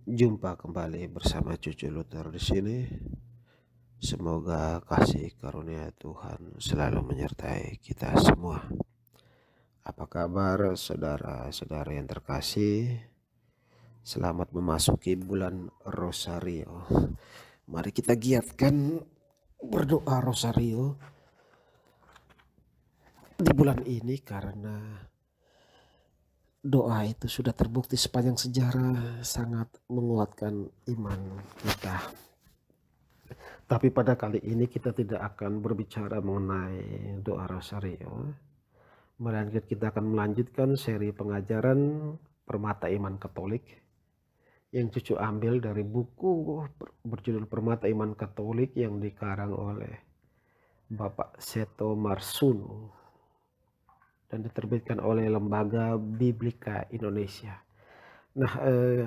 Jumpa kembali bersama Cucu Luther di sini. Semoga kasih karunia Tuhan selalu menyertai kita semua. Apa kabar saudara-saudara yang terkasih? Selamat memasuki bulan Rosario. Mari kita giatkan berdoa Rosario di bulan ini, karena doa itu sudah terbukti sepanjang sejarah sangat menguatkan iman kita. Tapi pada kali ini kita tidak akan berbicara mengenai doa Rosario, melainkan kita akan melanjutkan seri pengajaran Permata Iman Katolik yang Cucu ambil dari buku berjudul Permata Iman Katolik yang dikarang oleh Bapak Seto Marsuno dan diterbitkan oleh Lembaga Biblika Indonesia. Nah,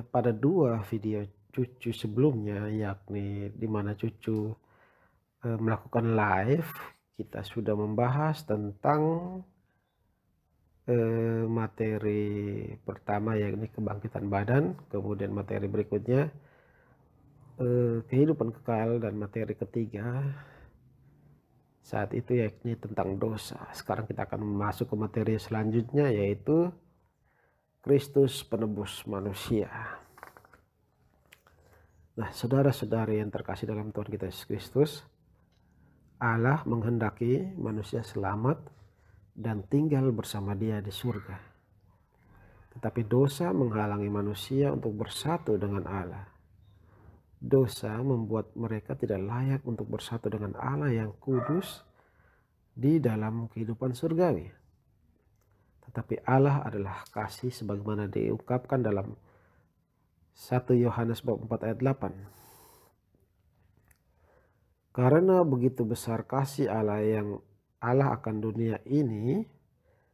pada dua video Cucu sebelumnya, yakni di mana Cucu melakukan live, kita sudah membahas tentang materi pertama, yakni kebangkitan badan. Kemudian materi berikutnya kehidupan kekal, dan materi ketiga saat itu yakni tentang dosa. Sekarang kita akan masuk ke materi selanjutnya, yaitu Kristus penebus manusia. Nah, saudara-saudari yang terkasih dalam Tuhan kita Yesus Kristus, Allah menghendaki manusia selamat dan tinggal bersama Dia di surga. Tetapi dosa menghalangi manusia untuk bersatu dengan Allah. Dosa membuat mereka tidak layak untuk bersatu dengan Allah yang kudus di dalam kehidupan surgawi. Tetapi Allah adalah kasih sebagaimana diungkapkan dalam 1 Yohanes bab 4 ayat 8. Karena begitu besar kasih Allah akan dunia ini,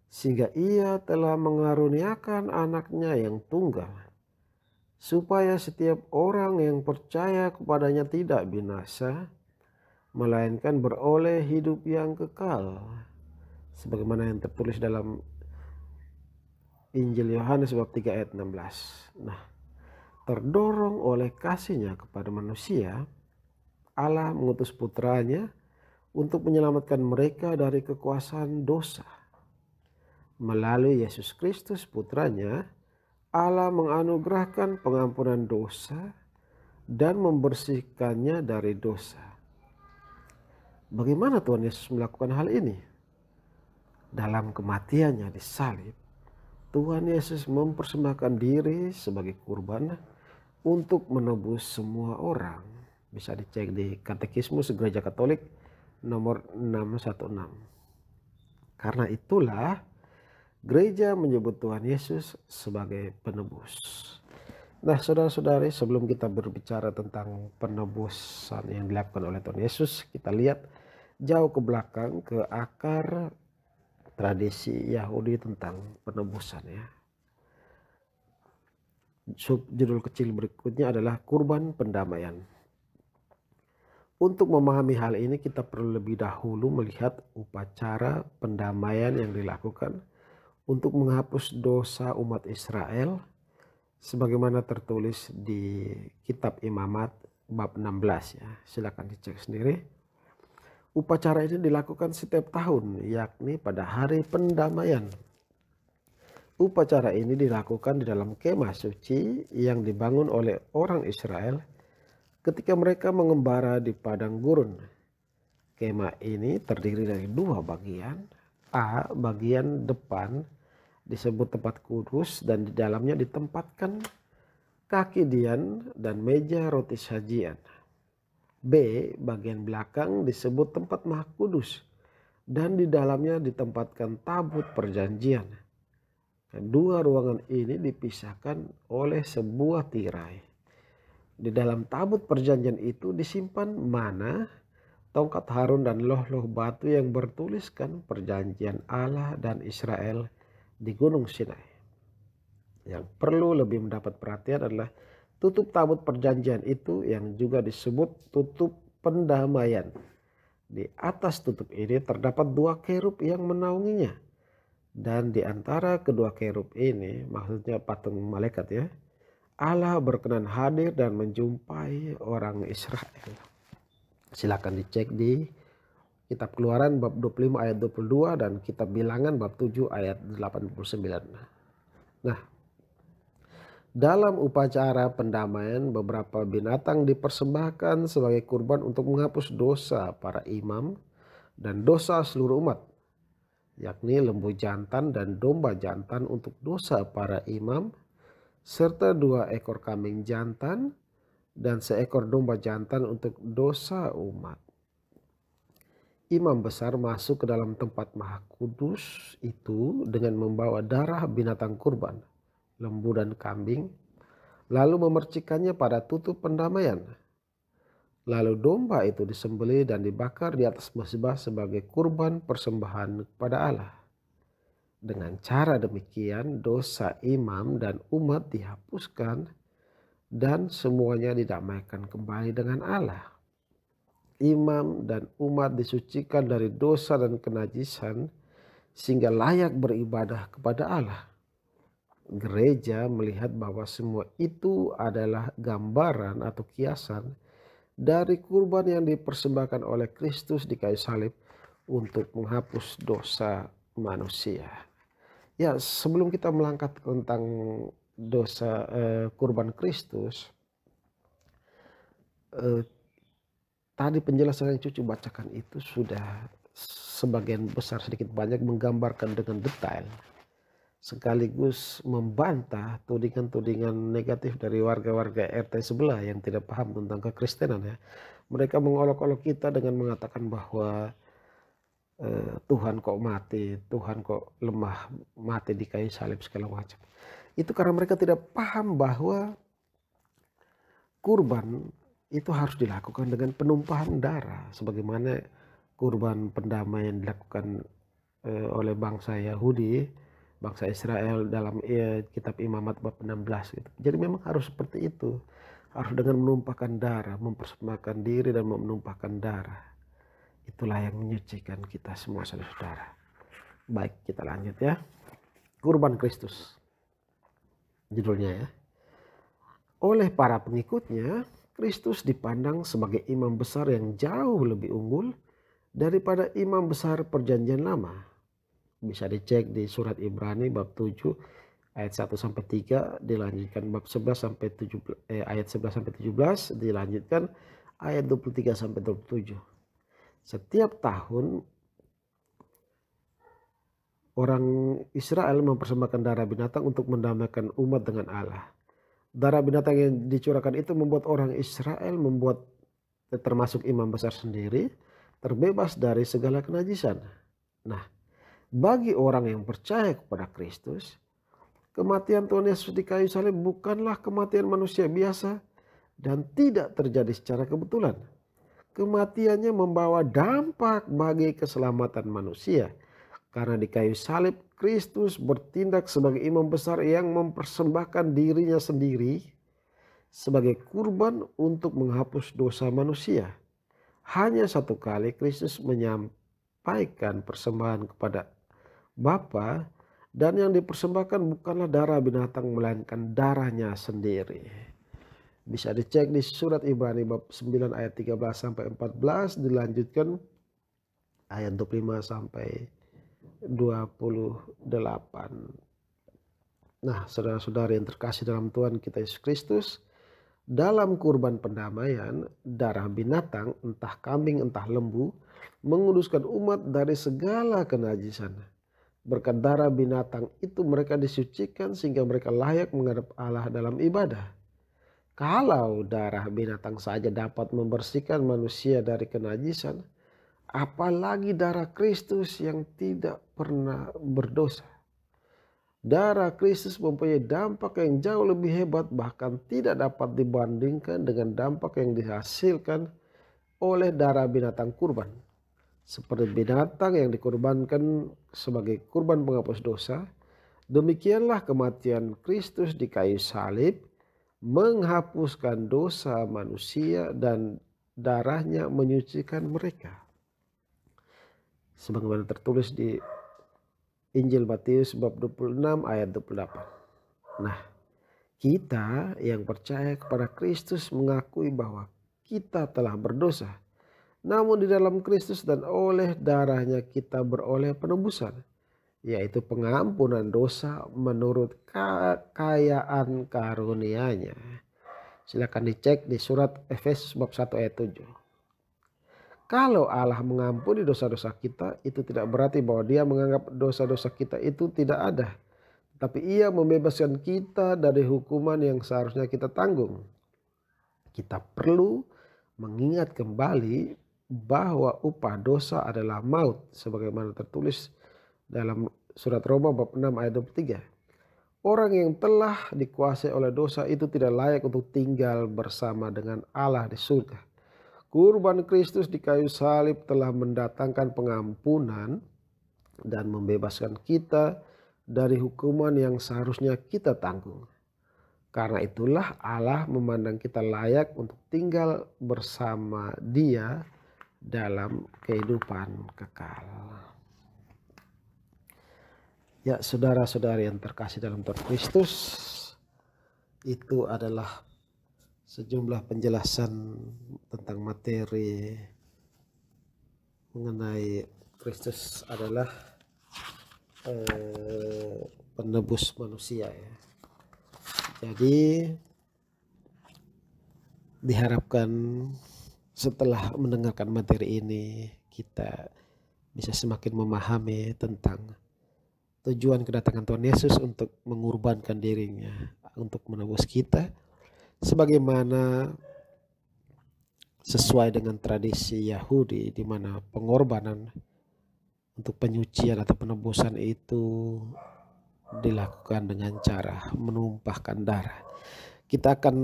sehingga Ia telah mengaruniakan anaknya yang tunggal, supaya setiap orang yang percaya kepadanya tidak binasa, melainkan beroleh hidup yang kekal. Sebagaimana yang tertulis dalam Injil Yohanes bab 3 ayat 16. Nah, terdorong oleh kasihnya kepada manusia, Allah mengutus putranya untuk menyelamatkan mereka dari kekuasaan dosa. Melalui Yesus Kristus putranya, Allah menganugerahkan pengampunan dosa dan membersihkannya dari dosa. Bagaimana Tuhan Yesus melakukan hal ini? Dalam kematiannya di salib, Tuhan Yesus mempersembahkan diri sebagai kurban untuk menebus semua orang. Bisa dicek di Katekismus Gereja Katolik nomor 616. Karena itulah gereja menyebut Tuhan Yesus sebagai penebus. Nah, saudara-saudari, sebelum kita berbicara tentang penebusan yang dilakukan oleh Tuhan Yesus, kita lihat jauh ke belakang, ke akar tradisi Yahudi tentang penebusan, ya. Subjudul kecil berikutnya adalah kurban pendamaian. Untuk memahami hal ini, kita perlu lebih dahulu melihat upacara pendamaian yang dilakukan untuk menghapus dosa umat Israel, sebagaimana tertulis di kitab Imamat bab 16, ya. Silakan dicek sendiri. Upacara ini dilakukan setiap tahun, yakni pada hari pendamaian. Upacara ini dilakukan di dalam kemah suci yang dibangun oleh orang Israel ketika mereka mengembara di padang gurun. Kemah ini terdiri dari dua bagian. A, bagian depan disebut tempat kudus, dan di dalamnya ditempatkan kaki dian dan meja roti sajian. B, bagian belakang disebut tempat maha kudus, dan di dalamnya ditempatkan tabut perjanjian. Kedua ruangan ini dipisahkan oleh sebuah tirai. Di dalam tabut perjanjian itu disimpan mana, tongkat Harun, dan loh-loh batu yang bertuliskan perjanjian Allah dan Israel di Gunung Sinai. Yang perlu lebih mendapat perhatian adalah tutup tabut perjanjian itu yang juga disebut tutup pendamaian. Di atas tutup ini terdapat dua kerub yang menaunginya. Dan di antara kedua kerub ini, maksudnya patung malaikat, ya, Allah berkenan hadir dan menjumpai orang Israel. Silakan dicek di Kitab Keluaran bab 25 ayat 22 dan Kitab Bilangan bab 7 ayat 89. Nah, dalam upacara pendamaian beberapa binatang dipersembahkan sebagai kurban untuk menghapus dosa para imam dan dosa seluruh umat, yakni lembu jantan dan domba jantan untuk dosa para imam, serta 2 ekor kambing jantan dan seekor domba jantan untuk dosa umat. Imam besar masuk ke dalam tempat maha kudus itu dengan membawa darah binatang kurban, lembu dan kambing, lalu memercikannya pada tutup pendamaian. Lalu domba itu disembelih dan dibakar di atas mezbah sebagai kurban persembahan kepada Allah. Dengan cara demikian dosa imam dan umat dihapuskan dan semuanya didamaikan kembali dengan Allah. Imam dan umat disucikan dari dosa dan kenajisan sehingga layak beribadah kepada Allah. Gereja melihat bahwa semua itu adalah gambaran atau kiasan dari kurban yang dipersembahkan oleh Kristus di kayu salib untuk menghapus dosa manusia. Ya, sebelum kita melangkah tentang dosa kurban Kristus, tadi penjelasan yang Cucu bacakan itu sudah sebagian besar sedikit banyak menggambarkan dengan detail, sekaligus membantah tudingan-tudingan negatif dari warga-warga RT sebelah yang tidak paham tentang kekristenan ya. Mereka mengolok-olok kita dengan mengatakan bahwa Tuhan kok mati, Tuhan kok lemah, mati di kayu salib segala macam. Itu karena mereka tidak paham bahwa kurban itu harus dilakukan dengan penumpahan darah, sebagaimana kurban pendamaian dilakukan oleh bangsa Yahudi, bangsa Israel dalam kitab Imamat bab 16 gitu. Jadi memang harus seperti itu, harus dengan menumpahkan darah, mempersembahkan diri dan menumpahkan darah. Itulah yang menyucikan kita semua saudara-saudara. Baik, kita lanjut ya. Kurban Kristus judulnya ya. Oleh para pengikutnya, Kristus dipandang sebagai imam besar yang jauh lebih unggul daripada imam besar perjanjian lama. Bisa dicek di surat Ibrani bab 7 ayat 1 sampai 3, dilanjutkan bab 11 sampai 17 ayat 11 sampai 17, dilanjutkan ayat 23 sampai 27. Setiap tahun orang Israel mempersembahkan darah binatang untuk mendamaikan umat dengan Allah. Darah binatang yang dicurahkan itu membuat orang Israel, termasuk imam besar sendiri, terbebas dari segala kenajisan. Nah, bagi orang yang percaya kepada Kristus, kematian Tuhan Yesus di kayu salib bukanlah kematian manusia biasa dan tidak terjadi secara kebetulan. Kematiannya membawa dampak bagi keselamatan manusia. Karena di kayu salib Kristus bertindak sebagai imam besar yang mempersembahkan dirinya sendiri sebagai kurban untuk menghapus dosa manusia. Hanya satu kali Kristus menyampaikan persembahan kepada Bapa, dan yang dipersembahkan bukanlah darah binatang melainkan darahnya sendiri. Bisa dicek di surat Ibrani bab 9 ayat 13 sampai 14, dilanjutkan ayat 25 sampai 28. Nah, saudara-saudari yang terkasih dalam Tuhan kita Yesus Kristus, dalam kurban pendamaian, darah binatang, entah kambing entah lembu, menguduskan umat dari segala kenajisan. Berkat darah binatang itu mereka disucikan sehingga mereka layak menghadap Allah dalam ibadah. Kalau darah binatang saja dapat membersihkan manusia dari kenajisan, apalagi darah Kristus yang tidak pernah berdosa. Darah Kristus mempunyai dampak yang jauh lebih hebat, bahkan tidak dapat dibandingkan dengan dampak yang dihasilkan oleh darah binatang kurban. Seperti binatang yang dikurbankan sebagai kurban penghapus dosa, demikianlah kematian Kristus di kayu salib menghapuskan dosa manusia dan darahnya menyucikan mereka. Sebagaimana tertulis di Injil Matius bab 26 ayat 28. Nah, Kita yang percaya kepada Kristus mengakui bahwa kita telah berdosa. Namun di dalam Kristus dan oleh darahnya kita beroleh penebusan, yaitu pengampunan dosa menurut kekayaan karunia-Nya. Silakan dicek di surat Efesus bab 1 ayat 7. Kalau Allah mengampuni dosa-dosa kita, itu tidak berarti bahwa Dia menganggap dosa-dosa kita itu tidak ada. Tapi Ia membebaskan kita dari hukuman yang seharusnya kita tanggung. Kita perlu mengingat kembali bahwa upah dosa adalah maut, sebagaimana tertulis dalam surat Roma bab 6 ayat 23. Orang yang telah dikuasai oleh dosa itu tidak layak untuk tinggal bersama dengan Allah di surga. Kurban Kristus di kayu salib telah mendatangkan pengampunan dan membebaskan kita dari hukuman yang seharusnya kita tanggung. Karena itulah Allah memandang kita layak untuk tinggal bersama Dia dalam kehidupan kekal. Ya, saudara-saudari yang terkasih dalam Tuhan Kristus, itu adalah sejumlah penjelasan tentang materi mengenai Kristus adalah penebus manusia, ya. Jadi diharapkan setelah mendengarkan materi ini kita bisa semakin memahami tentang tujuan kedatangan Tuhan Yesus untuk mengorbankan dirinya untuk menebus kita, sebagaimana sesuai dengan tradisi Yahudi, di mana pengorbanan untuk penyucian atau penebusan itu dilakukan dengan cara menumpahkan darah. Kita akan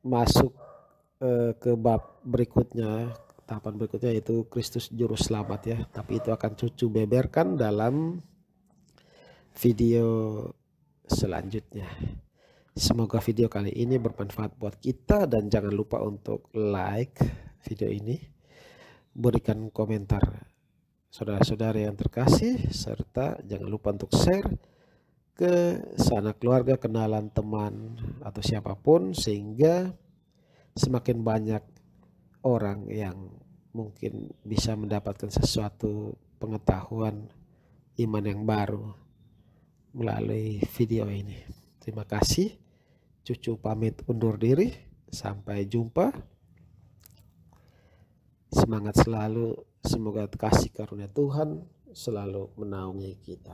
masuk ke bab berikutnya, tahapan berikutnya, yaitu Kristus Juru Selamat, ya. Tapi itu akan Cucu beberkan dalam video selanjutnya. Semoga video kali ini bermanfaat buat kita, dan jangan lupa untuk like video ini, berikan komentar saudara-saudara yang terkasih, serta jangan lupa untuk share ke sanak keluarga, kenalan, teman, atau siapapun, sehingga semakin banyak orang yang mungkin bisa mendapatkan sesuatu pengetahuan iman yang baru melalui video ini. Terima kasih. Cucu pamit undur diri. Sampai jumpa. Semangat selalu. Semoga kasih karunia Tuhan selalu menaungi kita.